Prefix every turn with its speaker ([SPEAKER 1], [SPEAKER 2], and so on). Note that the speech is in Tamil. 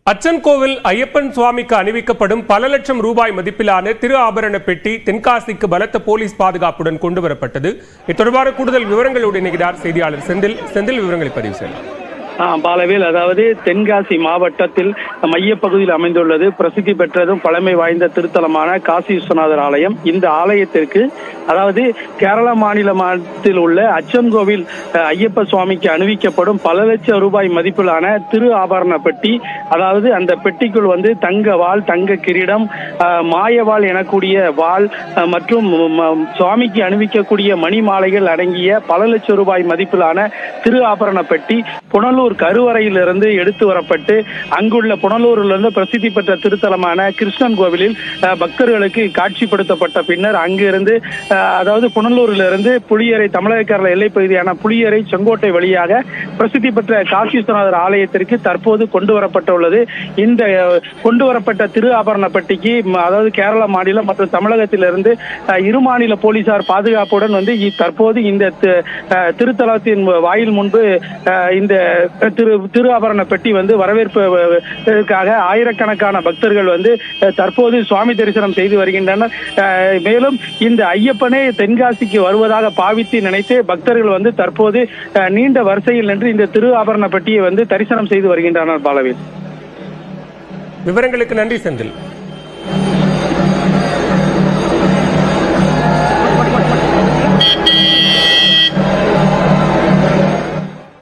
[SPEAKER 1] அச்சன்கோவில் ஐயப்பன் சுவாமிக்கு அணிவிக்கப்படும் பல லட்சம் ரூபாய் மதிப்பிலான திரு ஆபரண பெட்டி தென்காசிக்கு பலத்த போலீஸ் பாதுகாப்புடன் கொண்டுவரப்பட்டது. இது தொடர்பான கூடுதல் விவரங்களோடு இணைகிறார் செய்தியாளர் செந்தில். விவரங்களை பதிவு செய்யலாம்.
[SPEAKER 2] பாலவேல், அதாவது தென்காசி மாவட்டத்தில் மையப்பகுதியில் அமைந்துள்ளது பிரசித்தி பெற்றதும் பழமை வாய்ந்த திருத்தலமான காசி விஸ்வநாதர் ஆலயம். இந்த ஆலயத்திற்கு அதாவது கேரள மாநிலத்தில் உள்ள அச்சன்கோவில் ஐயப்ப சுவாமிக்கு அணிவிக்கப்படும் பல லட்சம் ரூபாய் மதிப்பிலான திரு ஆபரண பெட்டி, அதாவது அந்த பெட்டிக்குள் தங்க வாள், தங்க கிரீடம், மாயவாள் எனக்கூடிய வாள் மற்றும் சுவாமிக்கு அணிவிக்கக்கூடிய மணி மாலைகள் அடங்கிய பல லட்சம் ரூபாய் மதிப்பிலான திரு ஆபரண பெட்டி புனலூர் கருவறையிலிருந்து எடுத்து வரப்பட்டு அங்குள்ள புனலூரிலிருந்து பிரசித்தி பெற்ற திருத்தலமான கிருஷ்ணன் கோவிலில் பக்தர்களுக்கு காட்சிப்படுத்தப்பட்ட பின்னர் அங்கிருந்து அதாவது புனலூரிலிருந்து புளியரை, தமிழக கேரள எல்லைப்பகுதியான புளியரை செங்கோட்டை வழியாக பிரசித்தி பெற்ற காசி விஸ்வநாதர் ஆலயத்திற்கு தற்போது கொண்டு வரப்பட்டுள்ளது. இந்த கொண்டு வரப்பட்ட திரு ஆபரண பெட்டிக்கு அதாவது கேரள மாநிலம் மற்றும் தமிழகத்திலிருந்து இரு மாநில போலீசார் பாதுகாப்புடன் தற்போது இந்த திருத்தலத்தின் வாயில் முன்பு இந்த திரு ஆபரண பெட்டி வரவேற்பதற்காக ஆயிரக்கணக்கான பக்தர்கள் தற்போது சுவாமி தரிசனம் செய்து வருகின்றனர். மேலும் இந்த ஐயப்பனே தென்காசிக்கு வருவதாக பாவித்து நினைத்து பக்தர்கள் தற்போது நீண்ட வரிசையில் நின்று இந்த திரு ஆபரண பெட்டியை தரிசனம் செய்து வருகின்றனர். பாலவேல்,
[SPEAKER 1] விவரங்களுக்கு நன்றி செந்தில்.